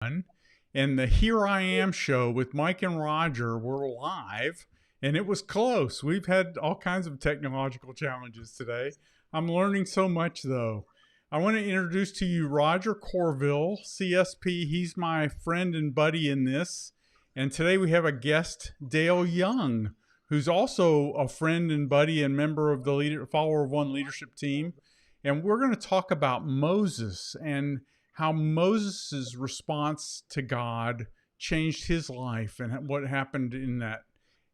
And the Here I Am show with Mike and Roger were live, and it was close. We've had all kinds of technological challenges today. I'm learning so much, though. I want to introduce to you Roger Corville, CSP. He's my friend and buddy in this. And today we have a guest, Dale Young, who's also a friend and buddy and member of the Follower of One leadership team. And we're going to talk about Moses and how Moses' response to God changed his life and what happened in that.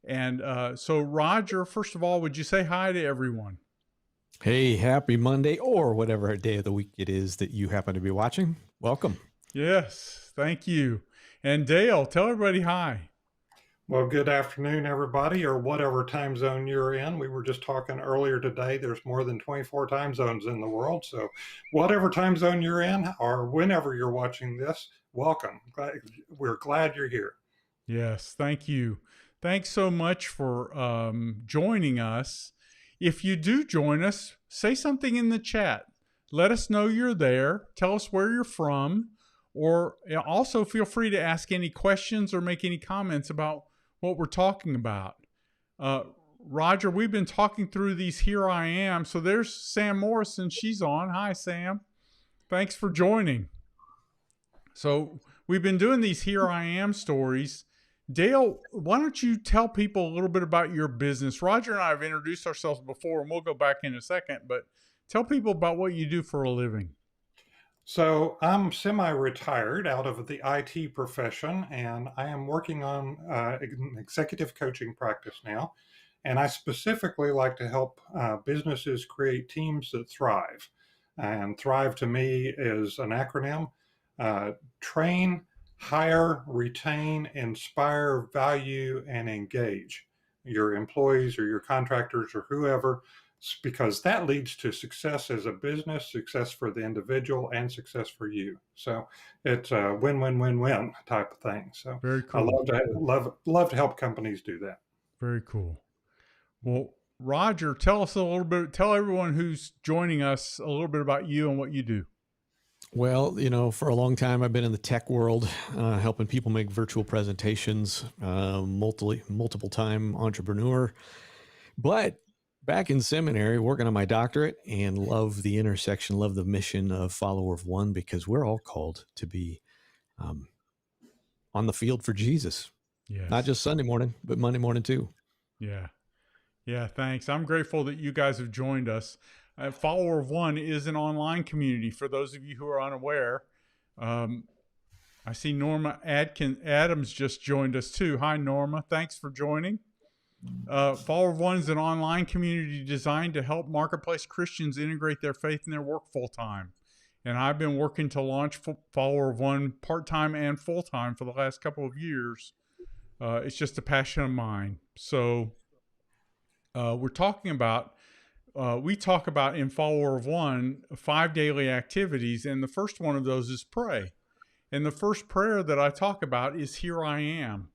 And so, Roger, first of all, would you say hi to everyone? Hey, happy Monday, or whatever day of the week it is that you happen to be watching. Welcome. Yes, thank you. And Dale, tell everybody hi. Well, good afternoon, everybody, or whatever time zone you're in. We were just talking earlier today. There's more than 24 time zones in the world. So, whatever time zone you're in, or whenever you're watching this, welcome. We're glad you're here. Yes, thank you. Thanks so much for joining us. If you do join us, say something in the chat. Let us know you're there. Tell us where you're from. Or also feel free to ask any questions or make any comments about what we're talking about. Roger, we've been talking through these Here I Am. So there's Sam Morrison. She's on. Hi, Sam. Thanks for joining. So we've been doing these Here I Am stories. Dale, why don't you tell people a little bit about your business? Roger and I have introduced ourselves before, and we'll go back in a second, but tell people about what you do for a living. So I'm semi-retired out of the IT profession, and I am working on an executive coaching practice now. And I specifically like to help businesses create teams that thrive. And thrive to me is an acronym: train, hire, retain, inspire, value, and engage your employees or your contractors or whoever, because that leads to success as a business, success for the individual, and success for you. So it's a win-win-win-win type of thing. So very cool. I love to help companies do that. Very cool. Well, Roger, tell everyone who's joining us a little bit about you and what you do. Well, for a long time, I've been in the tech world, helping people make virtual presentations, multiple time entrepreneur, but back in seminary, working on my doctorate, and love the intersection, love the mission of Follower of One, because we're all called to be on the field for Jesus. Yes. Not just Sunday morning, but Monday morning too. Yeah. Yeah, thanks. I'm grateful that you guys have joined us. Follower of One is an online community for those of you who are unaware. I see Norma Adams just joined us too. Hi, Norma. Thanks for joining. Follower of One is an online community designed to help marketplace Christians integrate their faith in their work full-time. And I've been working to launch Follower of One part-time and full-time for the last couple of years. It's just a passion of mine. So we talk about in Follower of One 5 daily activities, and the first one of those is pray. And the first prayer that I talk about is Here I Am.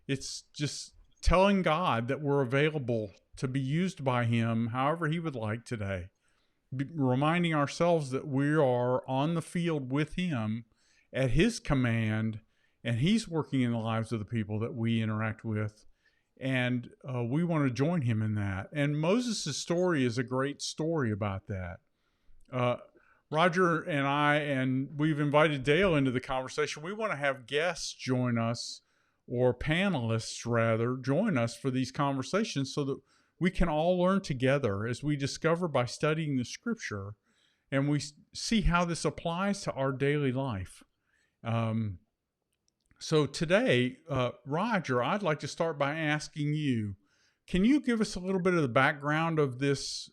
It's just telling God that we're available to be used by Him however He would like today. Reminding ourselves that we are on the field with Him at His command, and He's working in the lives of the people that we interact with. And we want to join Him in that. And Moses' story is a great story about that. Roger and I, and we've invited Dale into the conversation. We want to have guests join us, or panelists rather, join us for these conversations so that we can all learn together as we discover by studying the scripture, and we see how this applies to our daily life. So today, Roger, I'd like to start by asking you, can you give us a little bit of the background of this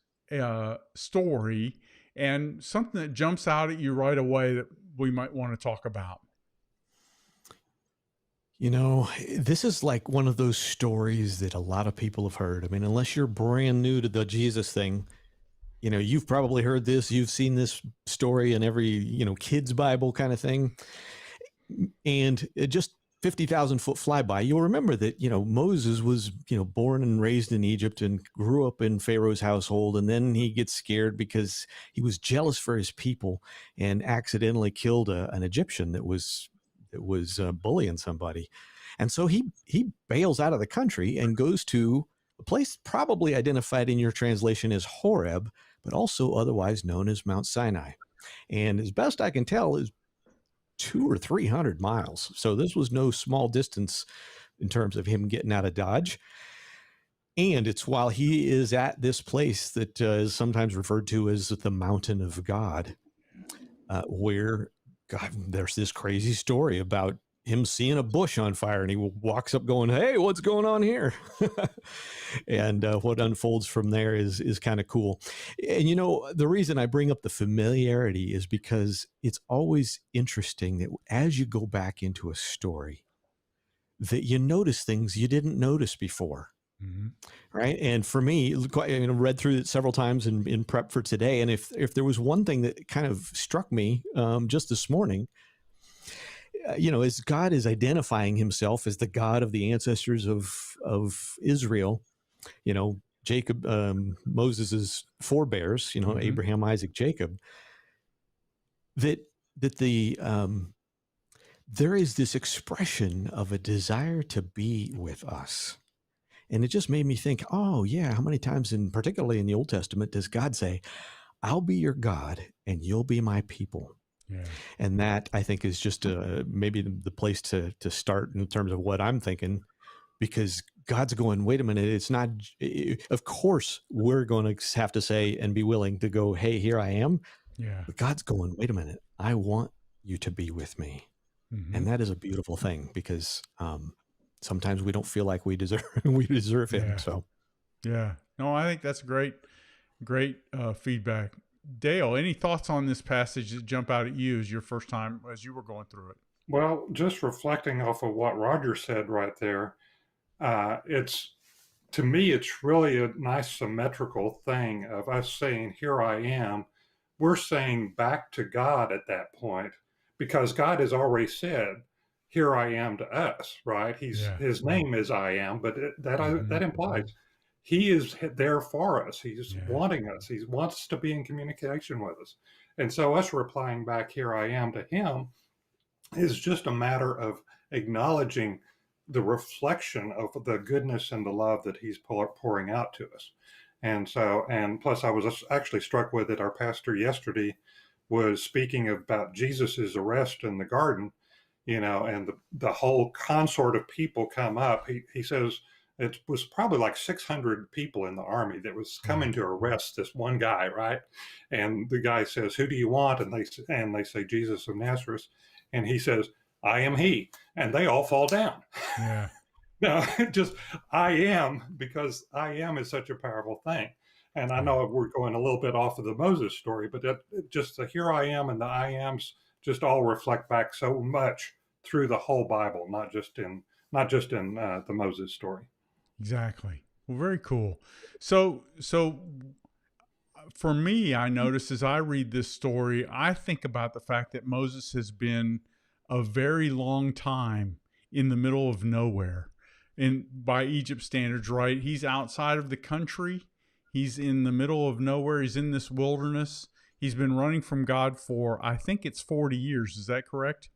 story and something that jumps out at you right away that we might want to talk about? This is like one of those stories that a lot of people have heard. I mean, unless you're brand new to the Jesus thing, you've probably heard this, you've seen this story in every, kid's Bible kind of thing. And it just 50,000 foot flyby. You'll remember that, Moses was, born and raised in Egypt and grew up in Pharaoh's household. And then he gets scared because he was jealous for his people and accidentally killed an Egyptian that was that was bullying somebody. And so he bails out of the country and goes to a place probably identified in your translation as Horeb, but also otherwise known as Mount Sinai. And as best I can tell, is 200 or 300 miles. So this was no small distance in terms of him getting out of Dodge. And it's while he is at this place that is sometimes referred to as the mountain of God, where God, there's this crazy story about him seeing a bush on fire, and he walks up going, "Hey, what's going on here?" And what unfolds from there is kind of cool. And the reason I bring up the familiarity is because it's always interesting that as you go back into a story, that you notice things you didn't notice before. Mm-hmm. Right. And for me, read through it several times in prep for today. And if there was one thing that kind of struck me just this morning, as God is identifying himself as the God of the ancestors of Israel, Jacob, Moses's forebears, Mm-hmm. Abraham, Isaac, Jacob, that the there is this expression of a desire to be with us. And it just made me think, oh, yeah, how many times, particularly in the Old Testament, does God say, I'll be your God and you'll be my people? Yeah. And that, I think, is just maybe the place to start in terms of what I'm thinking, because God's going, wait a minute, it's not, of course, we're going to have to say and be willing to go, hey, here I am. Yeah. But God's going, wait a minute, I want you to be with me. Mm-hmm. And that is a beautiful thing, because sometimes we don't feel like we deserve him. Yeah. So, yeah, no, I think that's great feedback. Dale, any thoughts on this passage that jump out at you as your first time as you were going through it? Well, just reflecting off of what Roger said right there, to me, it's really a nice symmetrical thing of us saying, here I am. We're saying back to God at that point, because God has already said, here I am to us, right? His name is I am, but that implies he is there for us. He's wanting us. He wants to be in communication with us. And so us replying back, here I am to him, is just a matter of acknowledging the reflection of the goodness and the love that he's pouring out to us. And so, and plus I was actually struck with it. Our pastor yesterday was speaking about Jesus's arrest in the garden, and the whole consort of people come up. He says it was probably like 600 people in the army that was coming to arrest this one guy, right? And the guy says, who do you want? And they say, Jesus of Nazareth. And he says, I am he. And they all fall down. Yeah. No, just I am, because I am is such a powerful thing. And I know we're going a little bit off of the Moses story, but just the here I am and the I ams just all reflect back so much through the whole Bible, not just in the Moses story. Exactly. Well, very cool. So for me, I notice as I read this story, I think about the fact that Moses has been a very long time in the middle of nowhere. And by Egypt standards, right? He's outside of the country. He's in the middle of nowhere. He's in this wilderness. He's been running from God for, I think it's 40 years. Is that correct?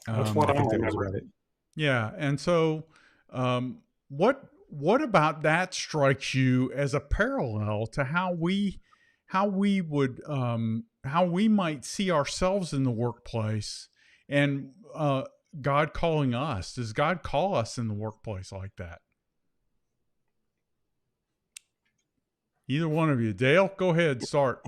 That's what I remember. Yeah. And so what about that strikes you as a parallel to how we might see ourselves in the workplace, and God calling us? Does God call us in the workplace like that? Either one of you. Dale, go ahead, start.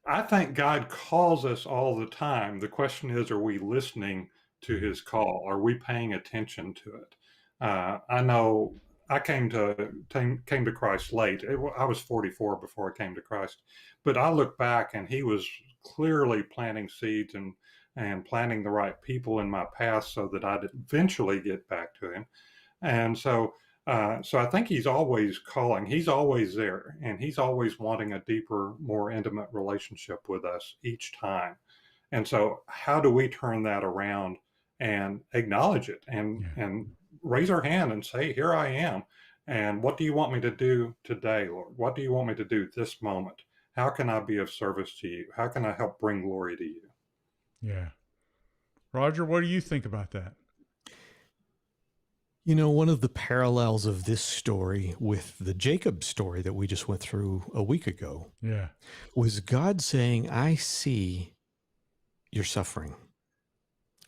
I think God calls us all the time. The question is, are we listening to his call? Are we paying attention to it? I know I came to Christ late. I was 44 before I came to Christ, but I look back and he was clearly planting seeds and planting the right people in my path so that I'd eventually get back to him. And so I think he's always calling. He's always there, and he's always wanting a deeper, more intimate relationship with us each time. And so how do we turn that around and acknowledge it and raise our hand and say, here I am. And what do you want me to do today, Lord? What do you want me to do this moment? How can I be of service to you? How can I help bring glory to you? Yeah. Roger, what do you think about that? You know, one of the parallels of this story with the Jacob story that we just went through a week ago Yeah. was God saying, I see your suffering.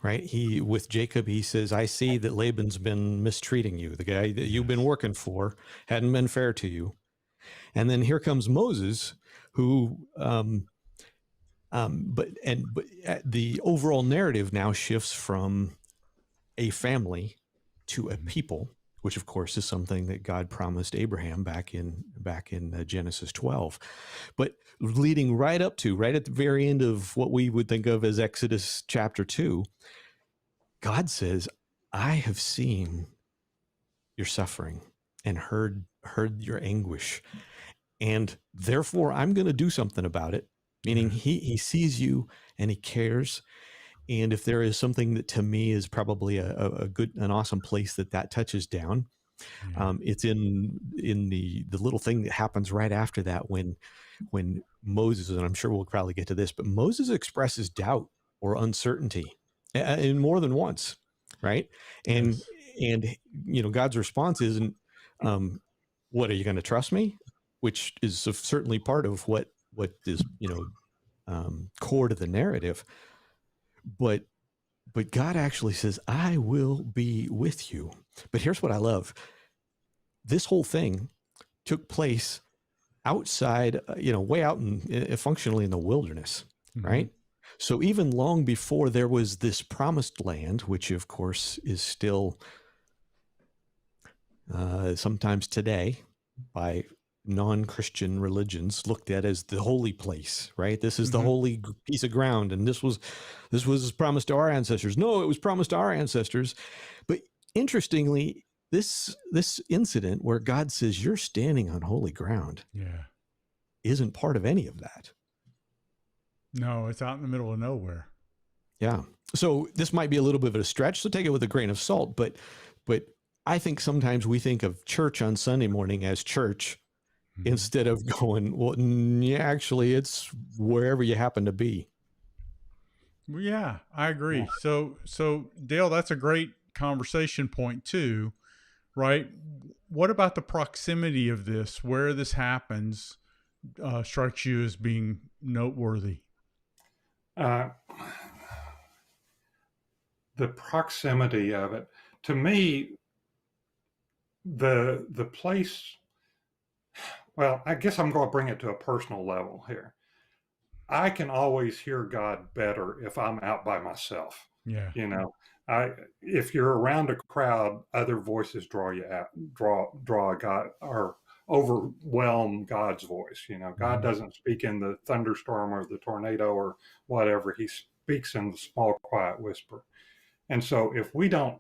Right? He, with Jacob, he says, I see that Laban's been mistreating you. The guy that you've been Yes. working for hadn't been fair to you. And then here comes Moses, who, but the overall narrative now shifts from a family to a people, which of course is something that God promised Abraham back in Genesis 12. But leading right up to, right at the very end of what we would think of as Exodus chapter 2, God says, I have seen your suffering and heard your anguish, and therefore I'm going to do something about it. Meaning he sees you and he cares. And if there is something that to me is probably a good, an awesome place that touches down, it's in the little thing that happens right after that when Moses, and I'm sure we'll probably get to this, but Moses expresses doubt or uncertainty in more than once, right? And Yes. and you know, God's response isn't, "What, are you going to trust me?" Which is certainly part of what is, you know, core to the narrative, but God actually says, "I will be with you." But here's what I love: this whole thing took place outside, you know, way out in functionally in the wilderness, right? So even long before there was this promised land, which of course is still sometimes today by non-Christian religions looked at as the holy place, right? This is the holy piece of ground, and this was promised to our ancestors. No, it was promised to our ancestors. But interestingly, this incident where God says you're standing on holy ground, isn't part of any of that. No, it's out in the middle of nowhere. Yeah. So this might be a little bit of a stretch, so take it with a grain of salt, but I think sometimes we think of church on Sunday morning as church instead of going, well, yeah, actually it's wherever you happen to be. Well, yeah, I agree. So Dale, that's a great conversation point too, right? What about the proximity of this, where this happens, strikes you as being noteworthy? The proximity of it, to me, the place. Well, I guess I'm going to bring it to a personal level here. I can always hear God better if I'm out by myself. Yeah. You know, if you're around a crowd, other voices draw you out, draw God or overwhelm God's voice. You know, God doesn't speak in the thunderstorm or the tornado or whatever. He speaks in the small, quiet whisper. And so if we don't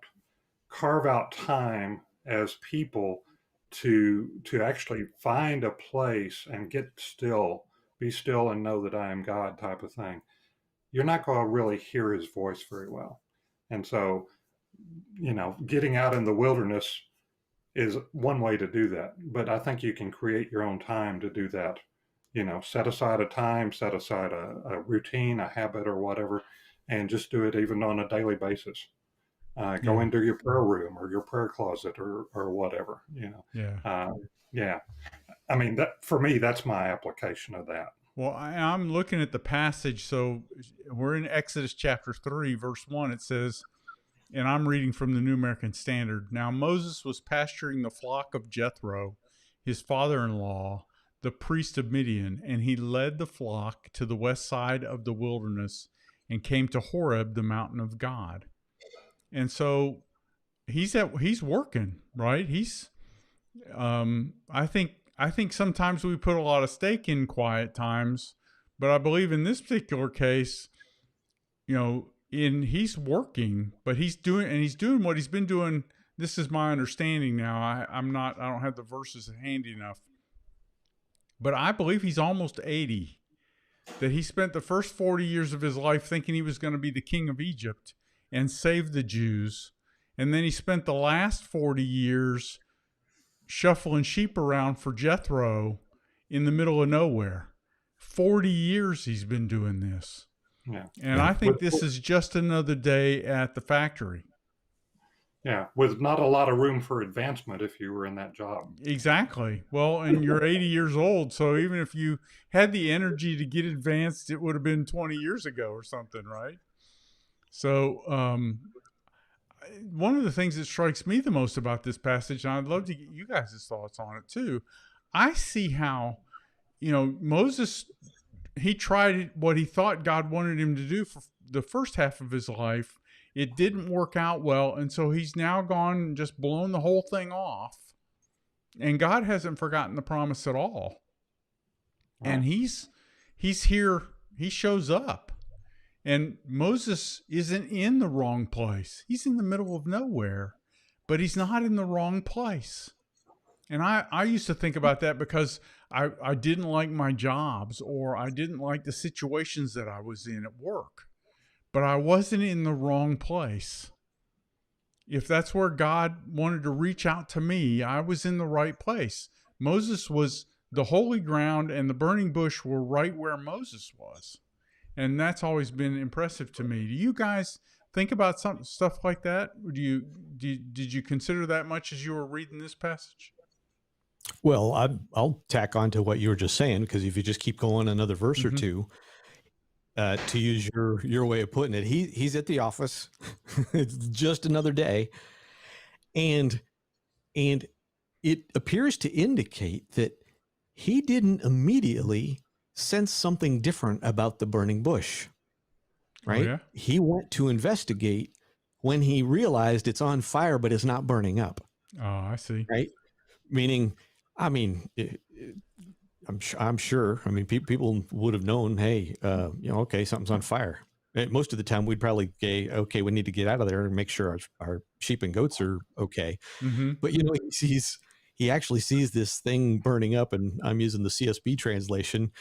carve out time as people to actually find a place and get still, be still and know that I am God type of thing, you're not going to really hear his voice very well. And so, you know, getting out in the wilderness is one way to do that. But I think you can create your own time to do that. You know, set aside a time, set aside a routine, a habit, or whatever, and just do it even on a daily basis. Go into your prayer room or your prayer closet or whatever, you know. Yeah. I mean, that for me, that's my application of that. Well, I'm looking at the passage. So we're in Exodus chapter 3, verse 1. It says, and I'm reading from the New American Standard. Now, Moses was pasturing the flock of Jethro, his father in law, the priest of Midian, and he led the flock to the west side of the wilderness and came to Horeb, the mountain of God. And so he's working, right? I think sometimes we put a lot of stake in quiet times, but I believe in this particular case, you know, he's working, but he's doing what he's been doing. This is my understanding now. I don't have the verses handy enough, but I believe he's almost 80. That he spent the first 40 years of his life thinking he was going to be the king of Egypt and save the Jews. And then he spent the last 40 years shuffling sheep around for Jethro in the middle of nowhere. 40 years he's been doing this. Yeah. And Yeah. I think this is just another day at the factory. Yeah, with not a lot of room for advancement if you were in that job. Exactly. Well, and you're 80 years old, so even if you had the energy to get advanced, it would have been 20 years ago or something, right? So, one of the things that strikes me the most about this passage, and I'd love to get you guys' thoughts on it too. I see how, Moses, he tried what he thought God wanted him to do for the first half of his life. It didn't work out well. And so he's now gone and just blown the whole thing off. And God hasn't forgotten the promise at all. Right. And he's here, he shows up. And Moses isn't in the wrong place. He's in the middle of nowhere, but he's not in the wrong place. And I used to think about that because I didn't like my jobs, or I didn't like the situations that I was in at work, but I wasn't in the wrong place. If that's where God wanted to reach out to me, I was in the right place. Moses was the holy ground, and the burning bush were right where Moses was. And that's always been impressive to me. Do you guys think about stuff like that? Did you consider that much as you were reading this passage? Well, I'll tack on to what you were just saying, because if you just keep going another verse or two, to use your way of putting it, he's at the office. It's just another day, and it appears to indicate that he didn't immediately sense something different about the burning bush. Right? Oh, yeah? He went to investigate when he realized it's on fire, but it's not burning up. Oh, I see. Right? Meaning, I'm sure. I mean, people would have known, hey, okay, something's on fire. Most of the time, we'd probably say, okay, we need to get out of there and make sure our sheep and goats are okay. Mm-hmm. But he actually sees this thing burning up, and I'm using the CSB translation.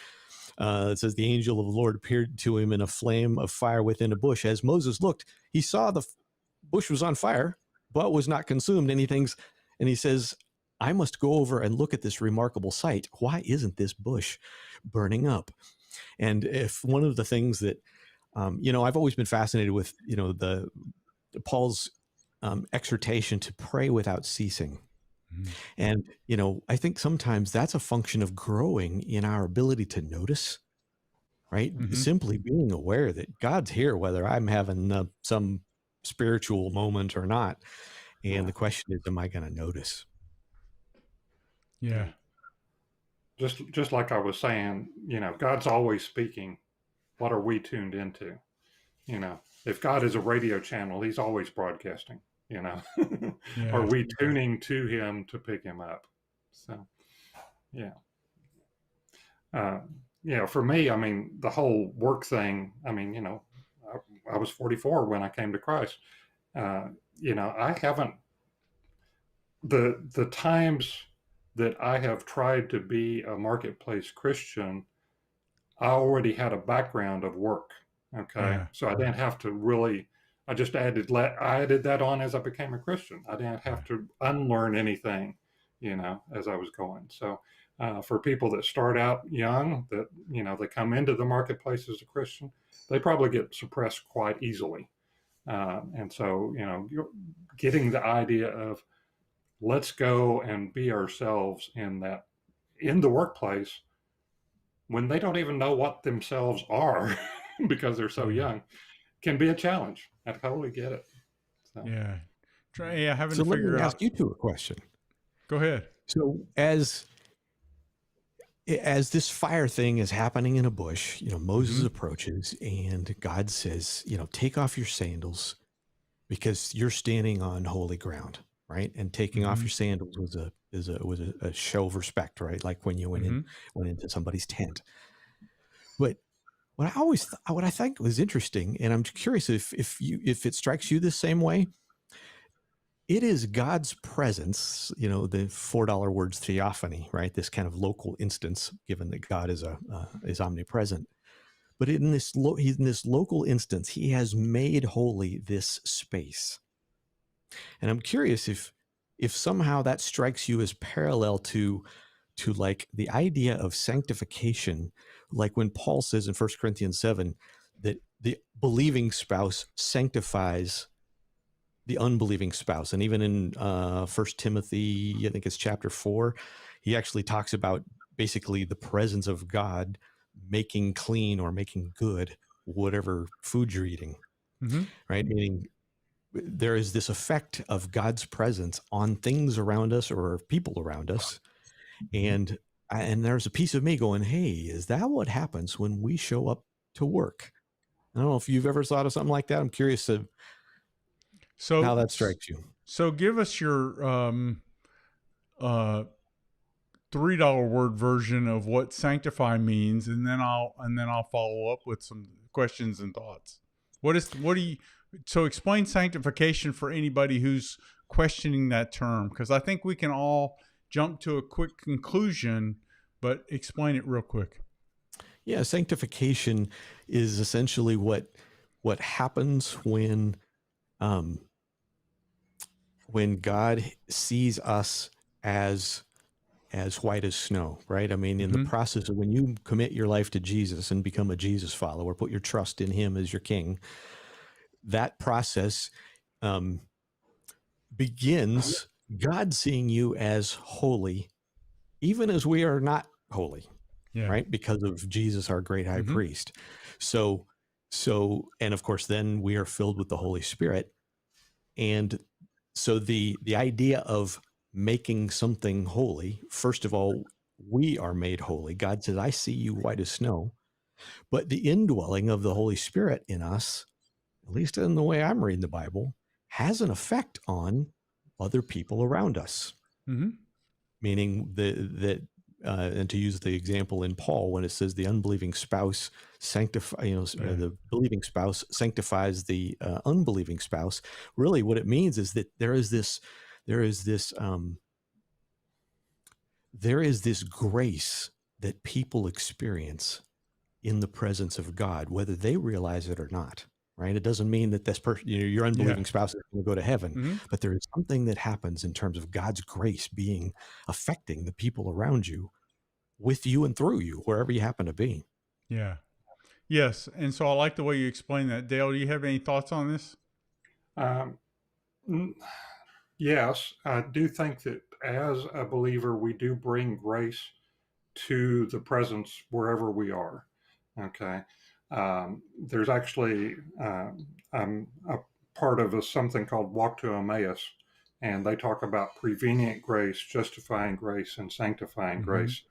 It says the angel of the Lord appeared to him in a flame of fire within a bush. As Moses looked, he saw the bush was on fire, but was not consumed. And he says, I must go over and look at this remarkable sight. Why isn't this bush burning up? And if one of the things that, I've always been fascinated with, the Paul's exhortation to pray without ceasing. And, I think sometimes that's a function of growing in our ability to notice, right? Mm-hmm. Simply being aware that God's here, whether I'm having some spiritual moment or not. And the question is, am I going to notice? Yeah. Just like I was saying, God's always speaking. What are we tuned into? If God is a radio channel, he's always broadcasting. Yeah. Are we tuning to him to pick him up? So, yeah. For me, I mean, the whole work thing, I mean, I was 44 when I came to Christ. I haven't, the times that I have tried to be a marketplace Christian, I already had a background of work. Okay. Yeah. So I didn't have to really, I just added that on as I became a Christian. I didn't have to unlearn anything, as I was going. So for people that start out young, that, they come into the marketplace as a Christian, they probably get suppressed quite easily. And so, you're getting the idea of let's go and be ourselves in the workplace when they don't even know what themselves are because they're so young, can be a challenge. I totally get it. So. Yeah. Having So to let figure me out. ask you two a question. Go ahead. So as this fire thing is happening in a bush, Moses approaches and God says, take off your sandals because you're standing on holy ground, right? And taking off your sandals was a show of respect, right? Like when you went into somebody's tent. But what I think was interesting, and I'm curious if it strikes you the same way. It is God's presence, the $4 words theophany, right? This kind of local instance, given that God is omnipresent. But in this local instance, he has made holy this space. And I'm curious if somehow that strikes you as parallel to like the idea of sanctification, like when Paul says in 1 Corinthians 7 that the believing spouse sanctifies the unbelieving spouse. And even in 1 Timothy, I think it's chapter 4, he actually talks about basically the presence of God making clean or making good whatever food you're eating, right? Meaning there is this effect of God's presence on things around us or people around us. And there's a piece of me going, hey, is that what happens when we show up to work? I don't know if you've ever thought of something like that. I'm curious to how that strikes you. So give us your $3 word version of what sanctify means, and then I'll follow up with some questions and thoughts. So explain sanctification for anybody who's questioning that term, because I think we can all jump to a quick conclusion, but explain it real quick. Yeah, sanctification is essentially what happens when God sees us as white as snow, right? I mean, in the process of when you commit your life to Jesus and become a Jesus follower, put your trust in him as your king, that process begins God seeing you as holy, even as we are not holy, right? Because of Jesus, our great high priest. So, and of course, then we are filled with the Holy Spirit. And so the idea of making something holy, first of all, we are made holy. God says, I see you white as snow. But the indwelling of the Holy Spirit in us, at least in the way I'm reading the Bible, has an effect on other people around us. Meaning that and to use the example in Paul, when it says the unbelieving spouse the believing spouse sanctifies the unbelieving spouse, really what it means is that there is this grace that people experience in the presence of God, whether they realize it or not. Right? It doesn't mean that this person, your unbelieving spouse is going to go to heaven, but there is something that happens in terms of God's grace affecting the people around you, with you and through you, wherever you happen to be. Yeah. Yes. And so I like the way you explain that. Dale, do you have any thoughts on this? Yes, I do think that as a believer, we do bring grace to the presence wherever we are. Okay. There's actually, I'm a part of something called Walk to Emmaus, and they talk about prevenient grace, justifying grace, and sanctifying grace.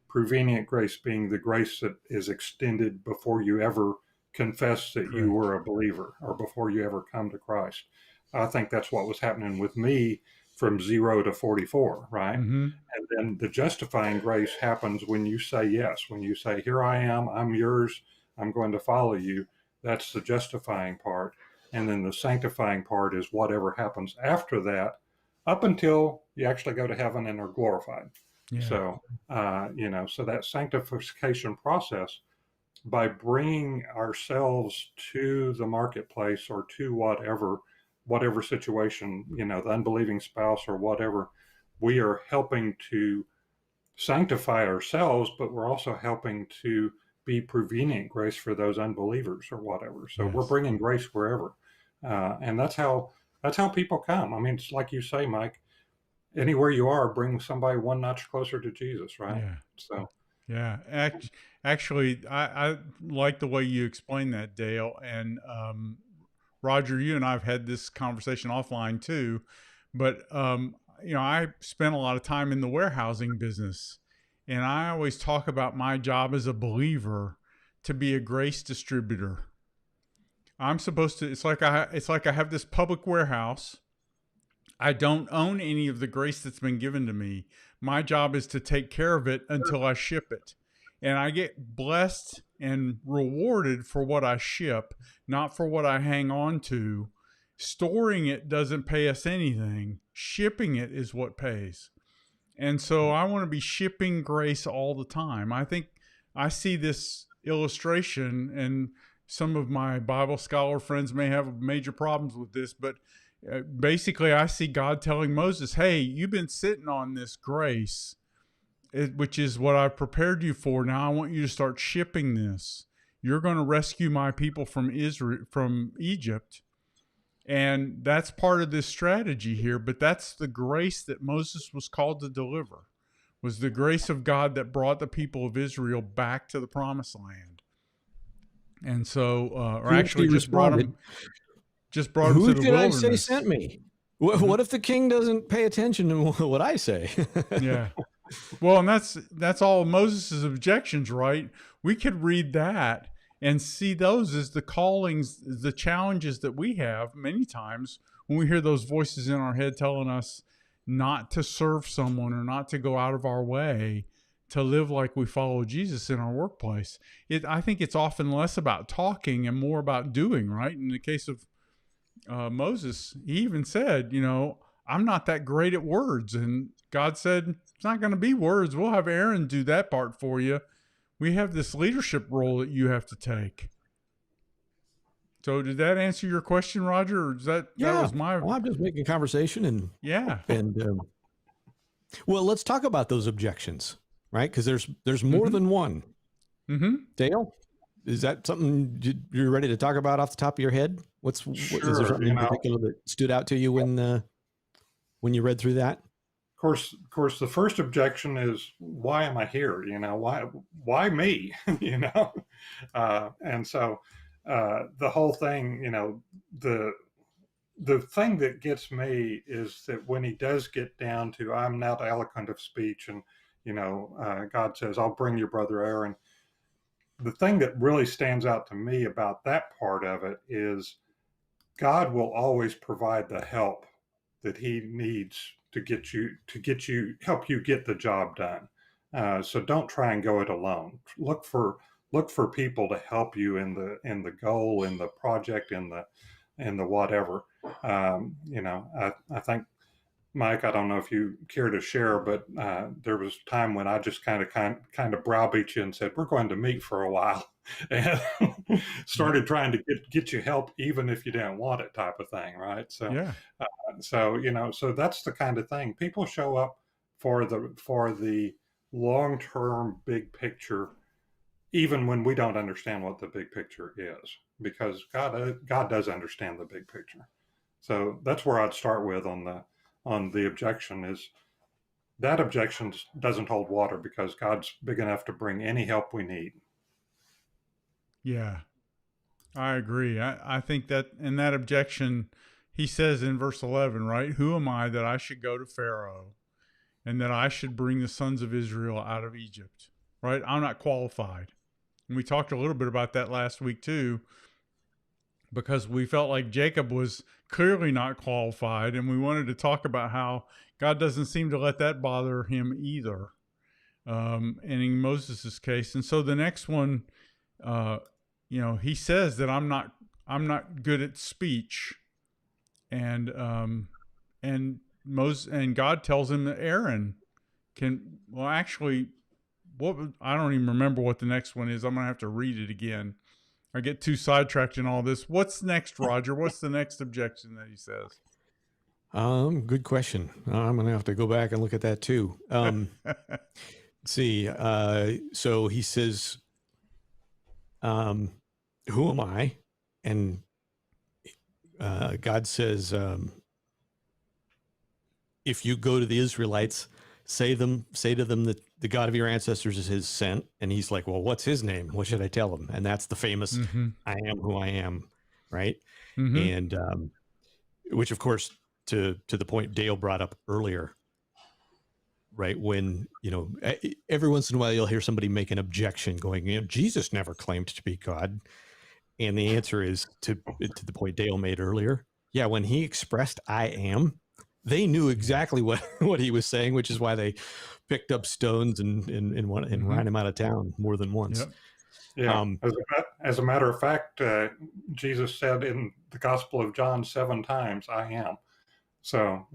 Prevenient grace being the grace that is extended before you ever confess that you were a believer or before you ever come to Christ. I think that's what was happening with me from 0 to 44, right? And then the justifying grace happens when you say yes, when you say, here I am, I'm yours, I'm going to follow you. That's the justifying part. And then the sanctifying part is whatever happens after that, up until you actually go to heaven and are glorified. Yeah. So, so that sanctification process, by bringing ourselves to the marketplace or to whatever situation, the unbelieving spouse or whatever, we are helping to sanctify ourselves, but we're also helping to be prevenient grace for those unbelievers or whatever. So we're bringing grace wherever. And that's how people come. I mean, it's like you say, Mike, anywhere you are, bring somebody one notch closer to Jesus, right? Yeah. So, yeah. Actually, I like the way you explain that, Dale. And Roger, you and I have had this conversation offline too, but I spent a lot of time in the warehousing business, and I always talk about my job as a believer to be a grace distributor. I'm supposed to. It's like I have this public warehouse. I don't own any of the grace that's been given to me. My job is to take care of it until I ship it. And I get blessed and rewarded for what I ship, not for what I hang on to. Storing it doesn't pay us anything. Shipping it is what pays. And so I want to be shipping grace all the time. I think I see this illustration, and some of my Bible scholar friends may have major problems with this, but basically I see God telling Moses, hey, you've been sitting on this grace, which is what I prepared you for. Now I want you to start shipping this. you're going to rescue my people from Egypt. And that's part of this strategy here. But that's the grace that Moses was called to deliver, was the grace of God that brought the people of Israel back to the promised land. And so, or actually just brought them to Who the should I wilderness. say sent me? What if the king doesn't pay attention to what I say? Yeah. Well, and that's all Moses' objections, right? We could read that and see those as the callings, the challenges that we have many times when we hear those voices in our head telling us not to serve someone or not to go out of our way to live like we follow Jesus in our workplace. I think it's often less about talking and more about doing, right? In the case of Moses, he even said, I'm not that great at words. And God said, it's not going to be words. We'll have Aaron do that part for you. We have this leadership role that you have to take. So did that answer your question, Roger? Or that was my... Well, I'm just making conversation and... Yeah. And, well, let's talk about those objections, right? Because there's more than one. Mm-hmm. Dale, is that something you're ready to talk about off the top of your head? Is there something in particular that stood out to you when you read through that? Of course, the first objection is, why am I here? Why me? And so the whole thing, the thing that gets me is that when he does get down to, I'm not eloquent of speech, and God says, I'll bring your brother Aaron. The thing that really stands out to me about that part of it is God will always provide the help that he needs to help you get the job done. So don't try and go it alone. Look for people to help you in the goal, in the project, in the whatever. I think, Mike, I don't know if you care to share, but there was a time when I just kind of browbeat you and said, we're going to meet for a while, and started trying to get you help even if you didn't want it, type of thing, right? So yeah. So that's the kind of thing. People show up for the long-term big picture, even when we don't understand what the big picture is, because God does understand the big picture. So that's where I'd start with on the objection, is that objection doesn't hold water because God's big enough to bring any help we need. Yeah, I agree. I think that in that objection, he says in verse 11, right? Who am I that I should go to Pharaoh and that I should bring the sons of Israel out of Egypt, right? I'm not qualified. And we talked a little bit about that last week too, because we felt like Jacob was clearly not qualified, and we wanted to talk about how God doesn't seem to let that bother him either, and in Moses' case. And so the next one, he says that I'm not good at speech, and God tells him that Aaron can. Well, actually, I don't even remember what the next one is. I'm gonna have to read it again. I get too sidetracked in all this. What's next, Roger? What's the next objection that he says? Good question. I'm going to have to go back and look at that too. Let's see. So he says, who am I? And God says, if you go to the Israelites, say to them that the God of your ancestors is sent. And he's like, well, what's his name? What should I tell him? And that's the famous, I am who I am. Right. And, which of course, to the point Dale brought up earlier, right? When, every once in a while you'll hear somebody make an objection going, Jesus never claimed to be God. And the answer is to the point Dale made earlier. Yeah. When he expressed, I am, they knew exactly what he was saying, which is why they picked up stones and ran him out of town more than once. Yep. Yeah. As a matter of fact, Jesus said in the Gospel of John 7 times, I am. So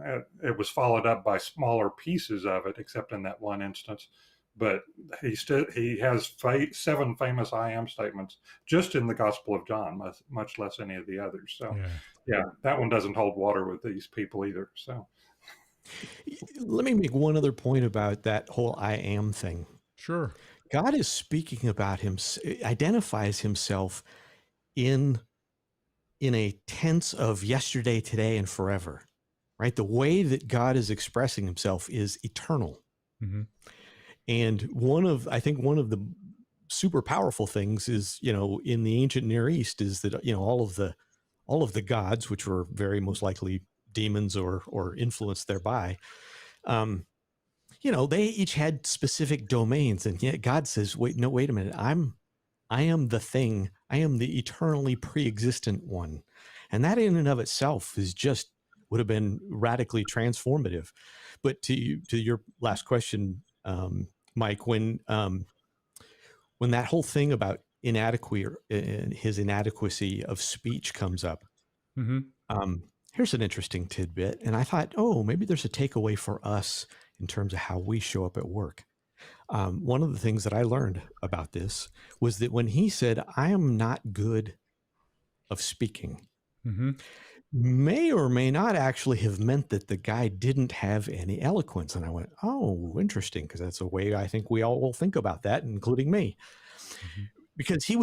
it was followed up by smaller pieces of it, except in that one instance. But he has 7 famous I am statements just in the Gospel of John, much less any of the others. So yeah, that one doesn't hold water with these people either. So let me make one other point about that whole I am thing. Sure. God is speaking about him, identifies himself in a tense of yesterday, today, and forever, right? The way that God is expressing himself is eternal. Mm-hmm. And I think one of the super powerful things is, in the ancient Near East is that, all of the gods, which were very most likely demons or influenced thereby, they each had specific domains. And yet God says, wait a minute. I am the thing. I am the eternally pre-existent one. And that in and of itself would have been radically transformative. But to your last question, Mike, when that whole thing about his inadequacy of speech comes up, Mm-hmm. Here's an interesting tidbit. And I thought, maybe there's a takeaway for us in terms of how we show up at work. One of the things that I learned about this was that when he said, I am not good of speaking, Mm-hmm. may or may not actually have meant that the guy didn't have any eloquence. And I went, oh, interesting, because that's a way I think we all will think about that, including me. Mm-hmm. Because he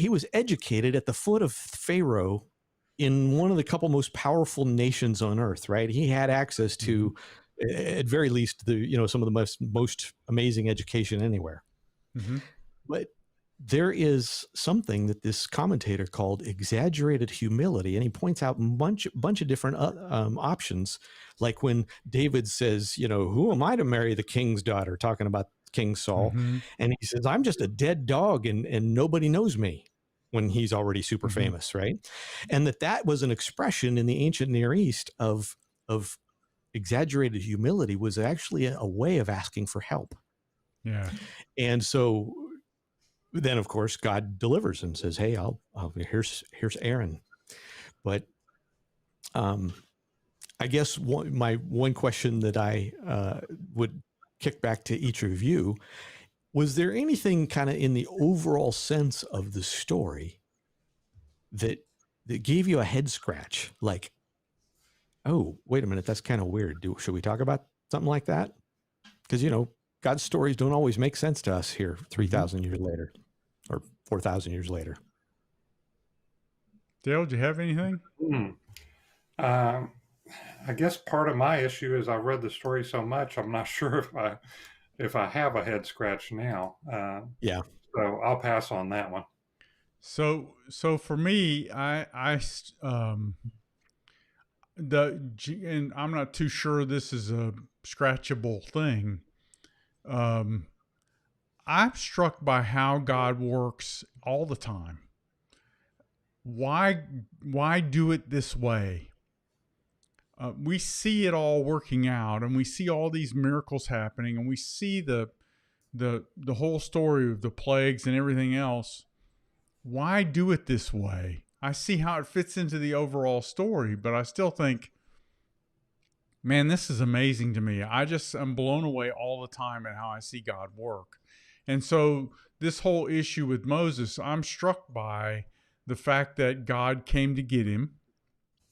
was educated at the foot of Pharaoh in one of the couple most powerful nations on earth, right? He had access to, at very least, some of the most amazing education anywhere. Mm-hmm. But there is something that this commentator called exaggerated humility, and he points out bunch of different options, like when David says, who am I to marry the king's daughter, talking about King Saul, Mm-hmm. and he says, I'm just a dead dog, and nobody knows me, when he's already super Mm-hmm. famous, right? And that was an expression in the ancient Near East of exaggerated humility, was actually a way of asking for help. Yeah. And so then, of course, God delivers and says, hey, here's Aaron. But I guess my one question that I would kick back to each of you, was there anything kind of in the overall sense of the story that gave you a head scratch? Like, oh, wait a minute, that's kind of weird. Should we talk about something like that? Because, God's stories don't always make sense to us here 3,000 years later or 4,000 years later. Dale, do you have anything? I guess part of my issue is I read the story so much, I'm not sure if I have a head scratch now. Yeah. So I'll pass on that one. So for me, and I'm not too sure this is a scratchable thing. I'm struck by how God works all the time. Why do it this way? We see it all working out, and we see all these miracles happening, and we see the whole story of the plagues and everything else. Why do it this way? I see how it fits into the overall story, but I still think, man, this is amazing to me. I'm blown away all the time at how I see God work. And so this whole issue with Moses, I'm struck by the fact that God came to get him.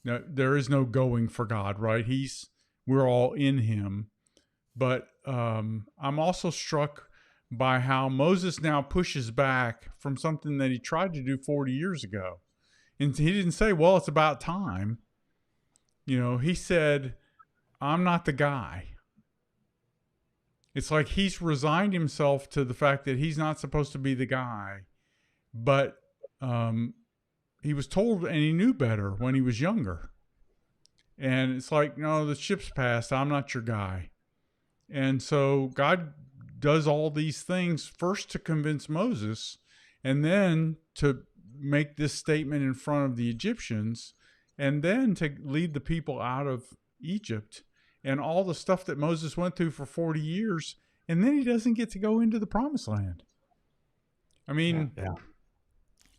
Now, there is no going for God, right? We're all in him. But I'm also struck by how Moses now pushes back from something that he tried to do 40 years ago. And he didn't say, well, it's about time. He said, I'm not the guy. It's like he's resigned himself to the fact that he's not supposed to be the guy. But he was told, and he knew better when he was younger. And it's like, no, the ship's passed. I'm not your guy. And so God does all these things first to convince Moses, and then to make this statement in front of the Egyptians, and then to lead the people out of Egypt and all the stuff that Moses went through for 40 years. And then he doesn't get to go into the promised land. I mean,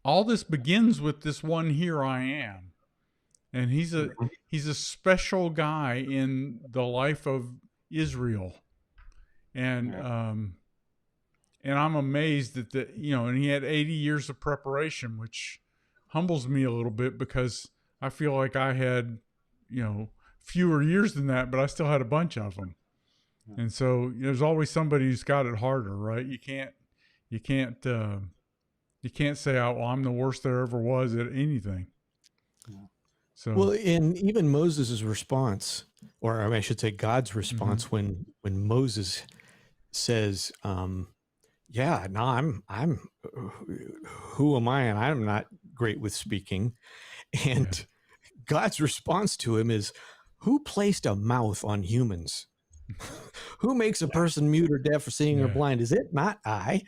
all this begins with this one, here I am. And he's a special guy in the life of Israel. And I'm amazed that and he had 80 years of preparation, which humbles me a little bit, because I feel like I had, fewer years than that, but I still had a bunch of them. And so there's always somebody who's got it harder, right? You You can't say, "Oh, well, I'm the worst there ever was at anything." So well, and even Moses' response, or I should say God's response, when Moses says, "Yeah, no, I'm who am I? And I'm not great with speaking." And God's response to him is, "Who placed a mouth on humans? Who makes a person mute or deaf or seeing or blind? Is it not I?"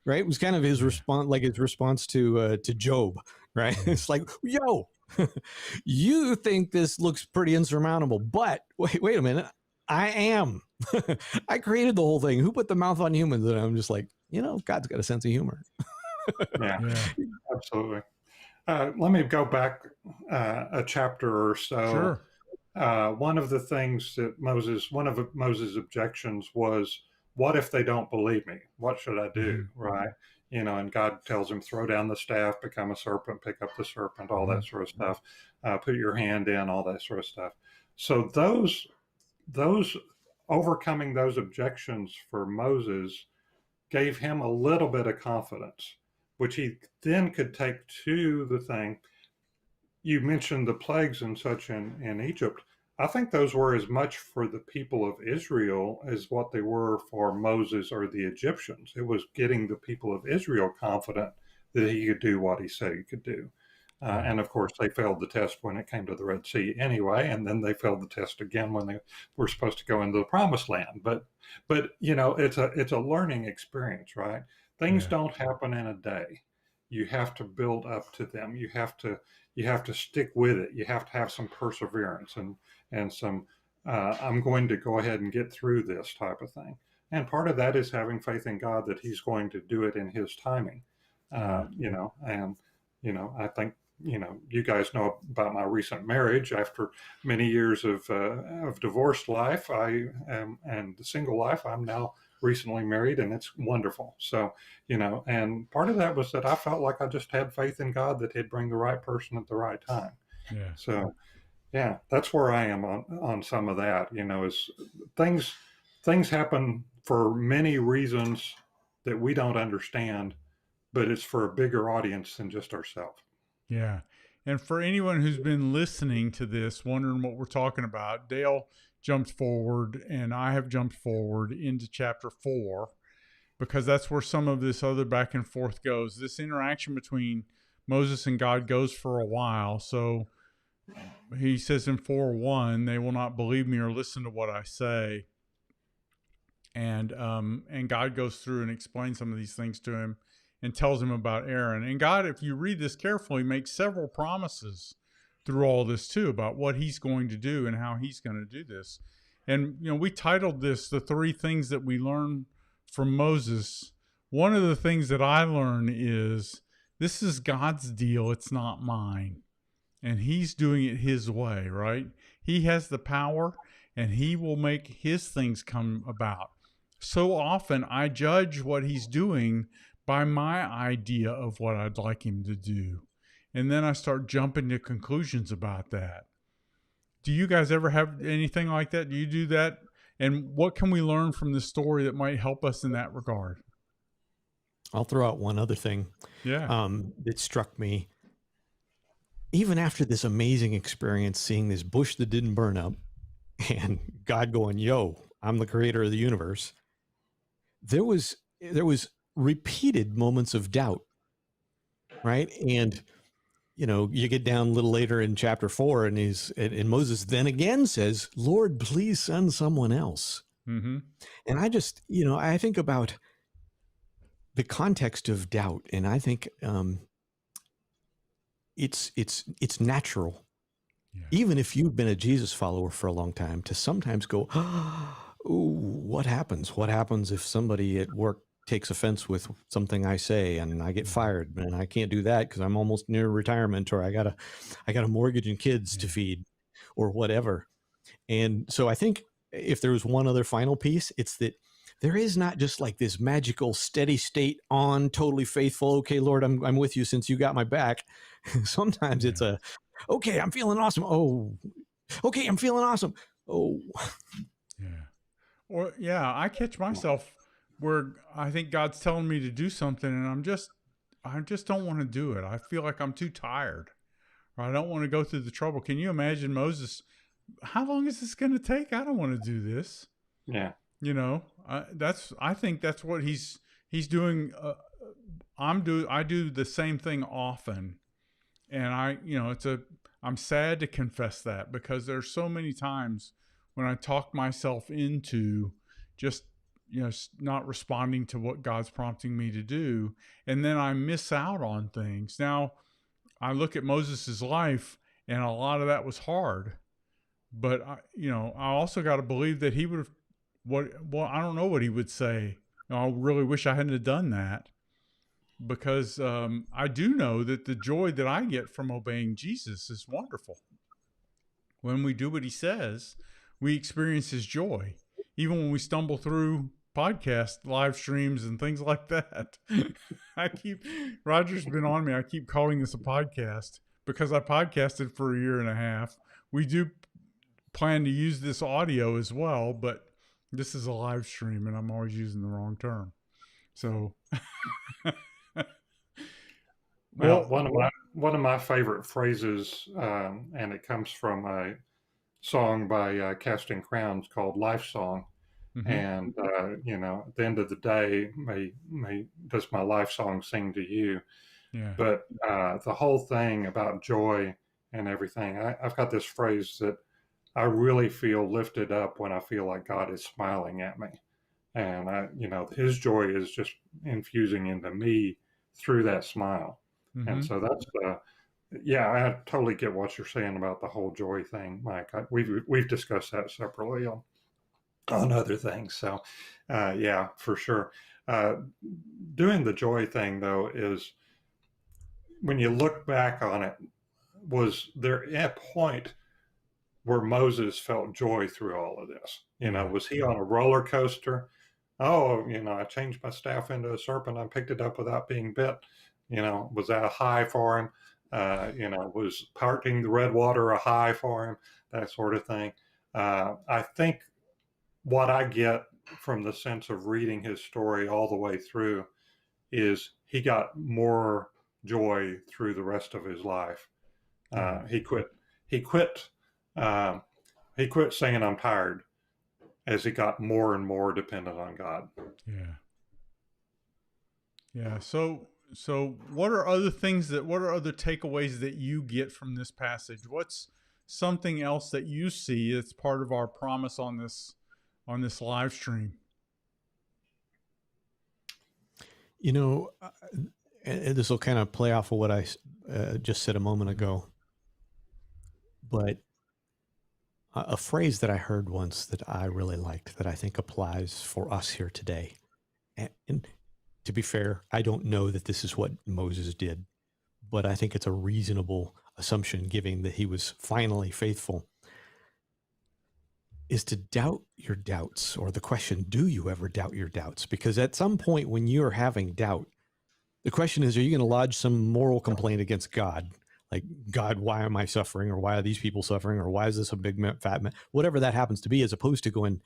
Right? It was kind of his response, like his response to Job. Right? It's like, yo, you think this looks pretty insurmountable, but wait a minute, I am. I created the whole thing. Who put the mouth on humans? And I'm just like, God's got a sense of humor. Yeah, absolutely. Let me go back a chapter or so. Sure. One of the things that one of Moses' objections was, what if they don't believe me? What should I do? Right? And God tells him, throw down the staff, become a serpent, pick up the serpent, all that sort of stuff. Put your hand in, all that sort of stuff. So those overcoming those objections for Moses gave him a little bit of confidence, which he then could take to the thing. You mentioned the plagues and such in Egypt. I think those were as much for the people of Israel as what they were for Moses or the Egyptians. It was getting the people of Israel confident that he could do what he said he could do. And of course, they failed the test when it came to the Red Sea anyway, and then they failed the test again when they were supposed to go into the Promised Land. But it's a learning experience, right? Things don't happen in a day. You have to build up to them. You have to stick with it. You have to have some perseverance and some I'm going to go ahead and get through this type of thing. And part of that is having faith in God that He's going to do it in His timing. I think you guys know about my recent marriage. After many years of divorced life, and the single life, I'm now recently married, and it's wonderful. So, and part of that was that I felt like I just had faith in God that He'd bring the right person at the right time. Yeah. So, yeah, that's where I am on some of that. Is things happen for many reasons that we don't understand, but it's for a bigger audience than just ourselves. Yeah. And for anyone who's been listening to this, wondering what we're talking about, Dale jumped forward and I have jumped forward into chapter 4 because that's where some of this other back and forth goes. This interaction between Moses and God goes for a while. So he says in 4:1, they will not believe me or listen to what I say. And God goes through and explains some of these things to him and tells him about Aaron. And God, if you read this carefully, makes several promises through all this too about what He's going to do and how He's going to do this. And we titled this "The 3 Things That We Learn from Moses." One of the things that I learned is this is God's deal; it's not mine, and He's doing it His way. Right? He has the power, and He will make His things come about. So often I judge what He's doing by my idea of what I'd like Him to do. And then I start jumping to conclusions about that. Do you guys ever have anything like that? Do you do that? And what can we learn from this story that might help us in that regard? I'll throw out one other thing. That struck me. Even after this amazing experience, seeing this bush that didn't burn up and God going, yo, I'm the creator of the universe. There was repeated moments of doubt, right? And you get down a little later in chapter 4, and Moses then again says, Lord, please send someone else. Mm-hmm. And I just I think about the context of doubt, and I think it's natural, even if you've been a Jesus follower for a long time, to sometimes go, ooh, what happens if somebody at work takes offense with something I say and I get fired, and I can't do that because I'm almost near retirement, or I got a mortgage and kids to feed, or whatever. And so I think if there was one other final piece, it's that there is not just like this magical steady state on totally faithful. Okay, Lord, I'm with you since you got my back. Sometimes it's okay, I'm feeling awesome. Oh, okay, I'm feeling awesome. Oh, I catch myself where I think God's telling me to do something, and I just don't want to do it. I feel like I'm too tired, or I don't want to go through the trouble. Can you imagine Moses? How long is this going to take? I don't want to do this. Yeah. I think that's what he's doing. I do the same thing often, and I'm sad to confess that, because there's so many times when I talk myself into just not responding to what God's prompting me to do, and then I miss out on things. Now I look at Moses's life, and a lot of that was hard, but I also got to believe that he would have I don't know what he would say. I really wish I hadn't have done that, because I do know that the joy that I get from obeying Jesus is wonderful. When we do what he says, we experience his joy, even when we stumble through podcast live streams and things like that. Roger's been on me. I keep calling this a podcast because I podcasted for a year and a half. We do plan to use this audio as well, but this is a live stream and I'm always using the wrong term. So, well, one of my favorite phrases, and it comes from a song by Casting Crowns called "Life Song." Mm-hmm. And at the end of the day, does my life song sing to you? Yeah. But the whole thing about joy and everything, I've got this phrase that I really feel lifted up when I feel like God is smiling at me, and His joy is just infusing into me through that smile. Mm-hmm. And so that's I totally get what you're saying about the whole joy thing, Mike. We've discussed that separately on other things. So, for sure. Doing the joy thing, though, is when you look back on it, was there a point where Moses felt joy through all of this? Was he on a roller coaster? Oh, I changed my staff into a serpent. I picked it up without being bit. Was that a high for him? Was parting the red water a high for him? That sort of thing. I think what I get from the sense of reading his story all the way through is he got more joy through the rest of his life. He quit saying I'm tired as he got more and more dependent on God. Yeah. Yeah. So what are other takeaways that you get from this passage? What's something else that you see that's part of our promise on this live stream? And this will kind of play off of what I just said a moment ago, but a phrase that I heard once that I really liked, that I think applies for us here today. And to be fair, I don't know that this is what Moses did, but I think it's a reasonable assumption, given that he was finally faithful, is to doubt your doubts, or the question, do you ever doubt your doubts? Because at some point when you're having doubt, the question is, are you going to lodge some moral complaint against God? Like, God, why am I suffering? Or why are these people suffering? Or why is this a big fat man? Whatever that happens to be, as opposed to going,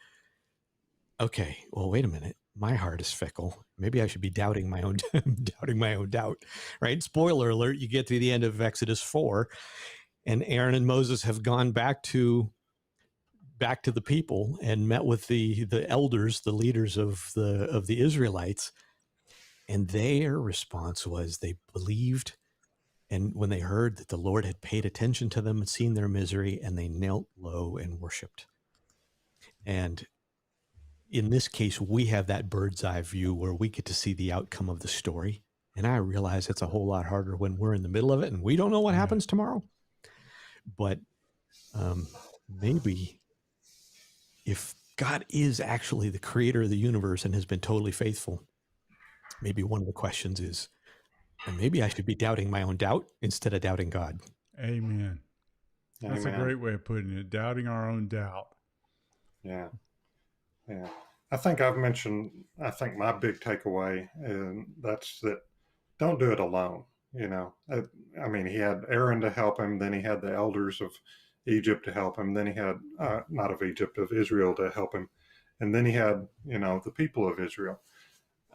okay, well, wait a minute. My heart is fickle. Maybe I should be doubting my own doubt, right? Spoiler alert, you get to the end of Exodus 4, and Aaron and Moses have gone back to the people and met with the elders, the leaders of the Israelites. And their response was they believed. And when they heard that the Lord had paid attention to them and seen their misery, and they knelt low and worshiped. And in this case, we have that bird's eye view where we get to see the outcome of the story. And I realize it's a whole lot harder when we're in the middle of it and we don't know what happens tomorrow. But maybe if God is actually the creator of the universe and has been totally faithful, maybe one of the questions is, and maybe I should be doubting my own doubt instead of doubting God. Amen. That's a great way of putting it. Doubting our own doubt. Yeah. Yeah. I think my big takeaway, and that's that, don't do it alone. He had Aaron to help him. Then he had the elders of Egypt to help him. Then he had, not of Egypt, of Israel to help him. And then he had, the people of Israel.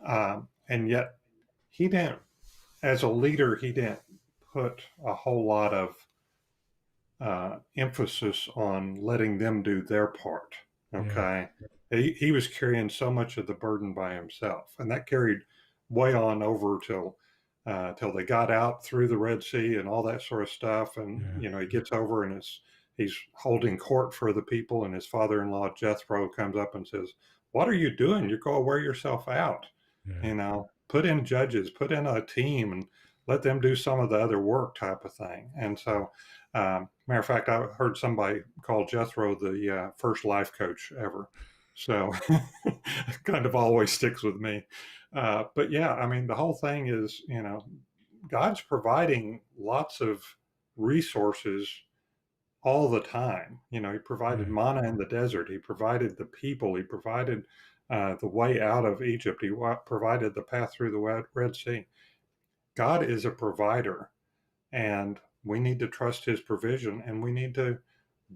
And yet he didn't, as a leader, he didn't put a whole lot of emphasis on letting them do their part. Yeah. Okay. He was carrying so much of the burden by himself, and that carried way on over till they got out through the Red Sea and all that sort of stuff. And Yeah. he gets over and he's holding court for the people, and his father-in-law Jethro comes up and says, "What are you doing? You're going to wear yourself out. Yeah. Put in judges, put in a team, and let them do some of the other work," type of thing. And so, matter of fact, I heard somebody call Jethro the first life coach ever. So it kind of always sticks with me. But yeah, I mean, the whole thing is, God's providing lots of resources all the time. He provided Yeah. manna in the desert. He provided the people. He provided the way out of Egypt. He provided the path through the Red Sea. God is a provider, and we need to trust his provision, and we need to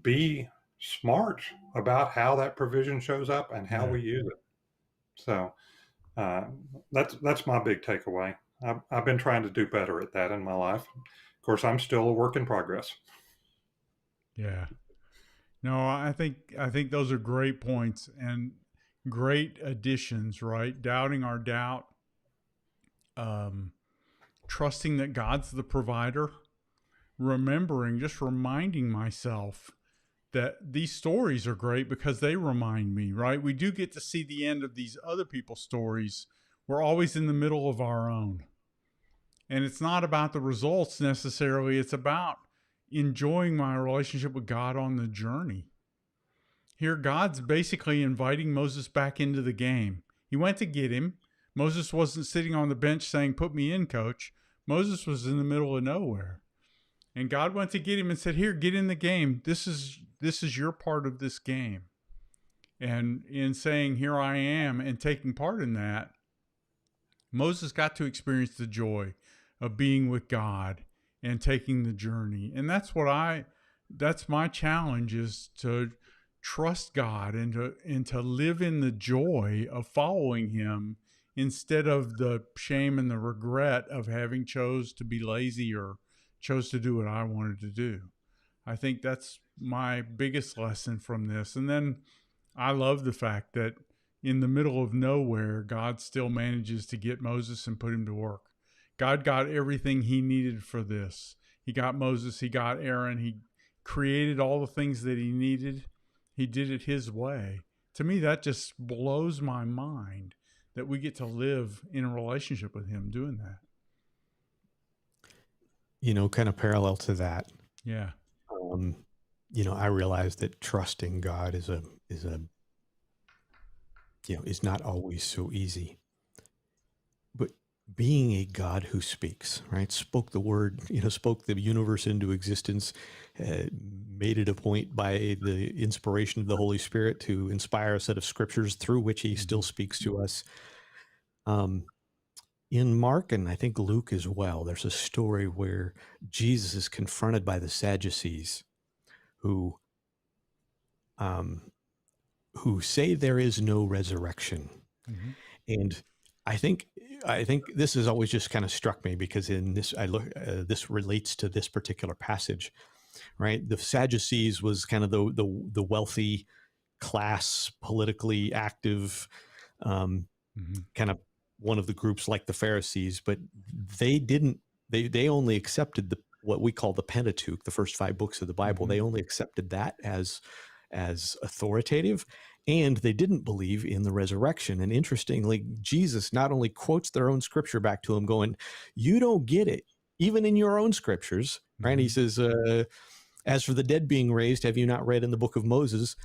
be smart about how that provision shows up and how Yeah. we use it. So uh, that's my big takeaway. I've been trying to do better at that in my life. Of course, I'm still a work in progress. Yeah. No, I think those are great points and great additions, right? Doubting our doubt, um, trusting that God's the provider, just reminding myself that these stories are great because they remind me, right? We do get to see the end of these other people's stories. We're always in the middle of our own. And it's not about the results necessarily, it's about enjoying my relationship with God on the journey. Here, God's basically inviting Moses back into the game. He went to get him. Moses wasn't sitting on the bench saying, "Put me in, coach." Moses was in the middle of nowhere. And God went to get him and said, "Here, get in the game. This is your part of this game." And in saying, "Here I am," and taking part in that, Moses got to experience the joy of being with God and taking the journey. And that's my challenge, is to trust God and to live in the joy of following him instead of the shame and the regret of having chose to be lazy or chose to do what I wanted to do. I think that's my biggest lesson from this. And then I love the fact that in the middle of nowhere, God still manages to get Moses and put him to work. God got everything he needed for this. He got Moses, he got Aaron, he created all the things that he needed. He did it his way. To me, that just blows my mind that we get to live in a relationship with him doing that. Kind of parallel to that. Yeah. I realize that trusting God is not always so easy. But being a God who speaks, right? Spoke the word, spoke the universe into existence, made it a point by the inspiration of the Holy Spirit to inspire a set of scriptures through which he still speaks to us. In Mark, and I think Luke as well, there's a story where Jesus is confronted by the Sadducees who say there is no resurrection. Mm-hmm. And I think this has always just kind of struck me, because in this, this relates to this particular passage, right? The Sadducees was kind of the wealthy class, politically active, kind of one of the groups like the Pharisees, but they only accepted what we call the Pentateuch, the first 5 books of the Bible. They only accepted that as authoritative, and they didn't believe in the resurrection. And interestingly, Jesus not only quotes their own scripture back to them going, "You don't get it, even in your own scriptures," right? He says, "As for the dead being raised, have you not read in the book of Moses,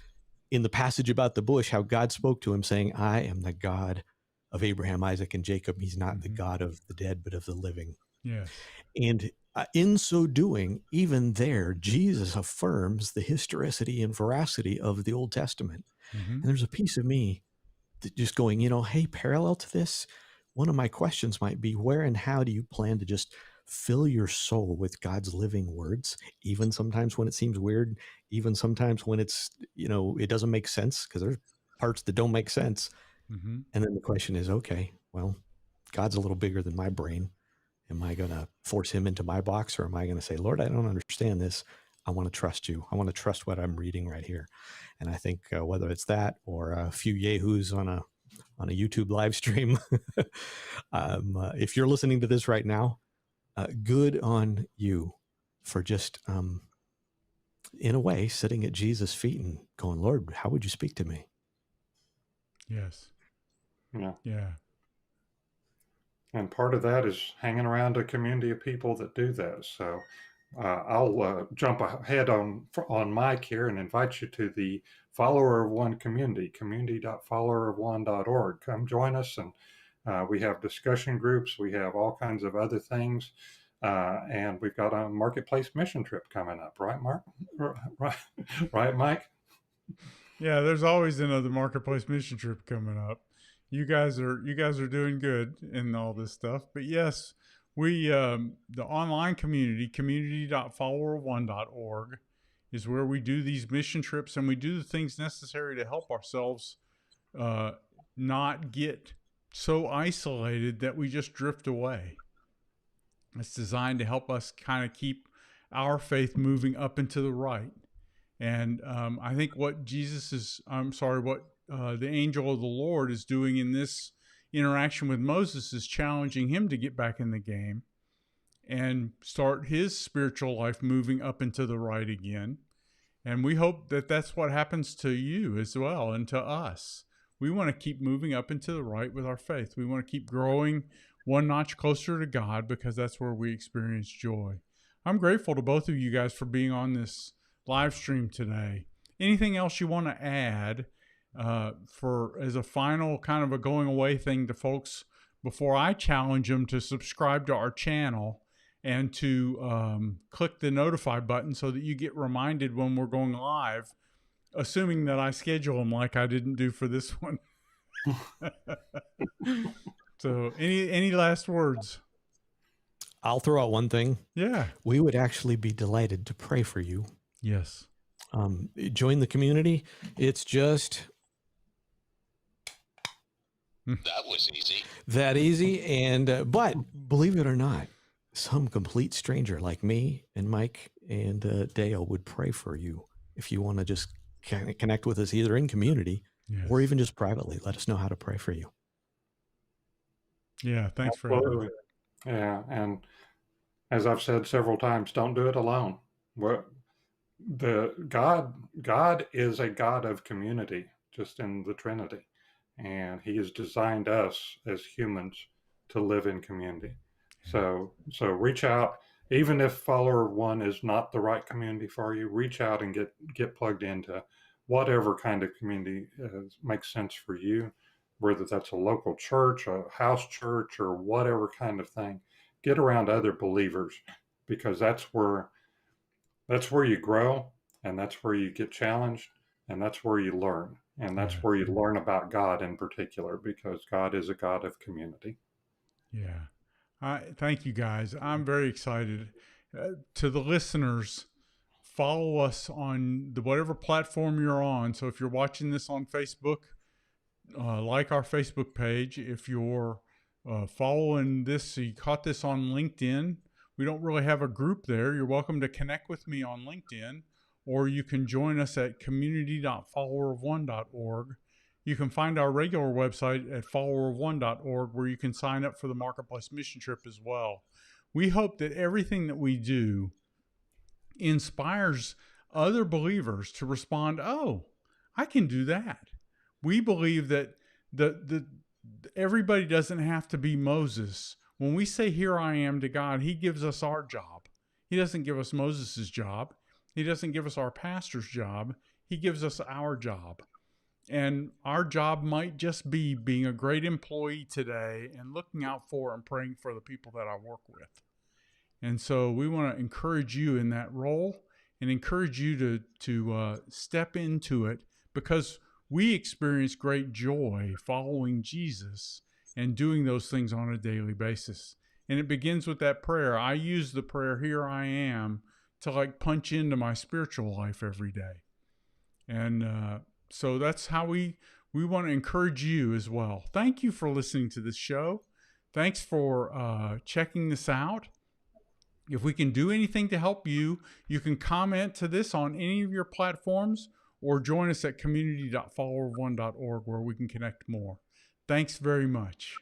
in the passage about the bush, how God spoke to him saying, 'I am the God of Abraham, Isaac, and Jacob.' He's not the God of the dead, but of the living." Yes. And in so doing, even there, Jesus affirms the historicity and veracity of the Old Testament. And there's a piece of me that just going, hey, parallel to this, one of my questions might be, where and how do you plan to just fill your soul with God's living words, even sometimes when it seems weird, even sometimes when it's, it doesn't make sense, because there's parts that don't make sense. And then the question is, okay, well, God's a little bigger than my brain. Am I going to force him into my box, or am I going to say, Lord, I don't understand this. I want to trust you. I want to trust what I'm reading right here. And I think whether it's that or a few yahoos on a YouTube live stream, if you're listening to this right now, good on you for just, in a way, sitting at Jesus' feet and going, Lord, how would you speak to me? Yes. Yeah. Yeah. And part of that is hanging around a community of people that do that. So I'll jump ahead on Mike here and invite you to the Follower of One community, community.followerofone.org. Come join us, and we have discussion groups. We have all kinds of other things. And we've got a marketplace mission trip coming up, right, Mark? Right, Mike? Yeah, there's always another marketplace mission trip coming up. You guys are doing good in all this stuff. But yes, we the online community.followerone.org is where we do these mission trips, and we do the things necessary to help ourselves not get so isolated that we just drift away. It's designed to help us kind of keep our faith moving up and to the right. And I think what the angel of the Lord is doing in this interaction with Moses is challenging him to get back in the game and start his spiritual life moving up and to the right again. And we hope that that's what happens to you as well, and to us. We want to keep moving up and to the right with our faith. We want to keep growing one notch closer to God, because that's where we experience joy. I'm grateful to both of you guys for being on this live stream today. Anything else you want to add for as a final kind of a going away thing to folks before I challenge them to subscribe to our channel and to click the notify button so that you get reminded when we're going live, assuming that I schedule them like I didn't do for this one. So any last words? I'll throw out one thing. Yeah. We would actually be delighted to pray for you. Yes. Join the community. It's just that was easy. That easy. And but believe it or not, some complete stranger like me and Mike and Dale would pray for you if you want to just connect with us either in community or even just privately. Let us know how to pray for you. Yeah, thanks Absolutely. for having me. Yeah, and as I've said several times, don't do it alone. God is a God of community, just in the Trinity, and He has designed us as humans to live in community. So reach out, even if Follower One is not the right community for you. Reach out and get plugged into whatever kind of community makes sense for you, whether that's a local church, a house church, or whatever kind of thing. Get around other believers, because that's where you grow, and that's where you get challenged, and that's where you learn, and that's where you learn about God in particular, because God is a God of community. Yeah. Thank you, guys. I'm very excited. To the listeners, follow us on whatever platform you're on. So if you're watching this on Facebook, like our Facebook page. If you're following this, so you caught this on LinkedIn, we don't really have a group there. You're welcome to connect with me on LinkedIn, or you can join us at community.followerofone.org. You can find our regular website at followerofone.org, where you can sign up for the Marketplace Mission Trip as well. We hope that everything that we do inspires other believers to respond, oh, I can do that. We believe that everybody doesn't have to be Moses. When we say, here I am to God, He gives us our job. He doesn't give us Moses's job. He doesn't give us our pastor's job. He gives us our job. And our job might just be being a great employee today and looking out for and praying for the people that I work with. And so we want to encourage you in that role and encourage you to step into it, because we experience great joy following Jesus and doing those things on a daily basis. And it begins with that prayer. I use the prayer, here I am, to punch into my spiritual life every day. And so that's how we we want to encourage you as well. Thank you for listening to this show. Thanks for checking this out. If we can do anything to help you, you can comment to this on any of your platforms or join us at community.followerone.org where we can connect more. Thanks very much.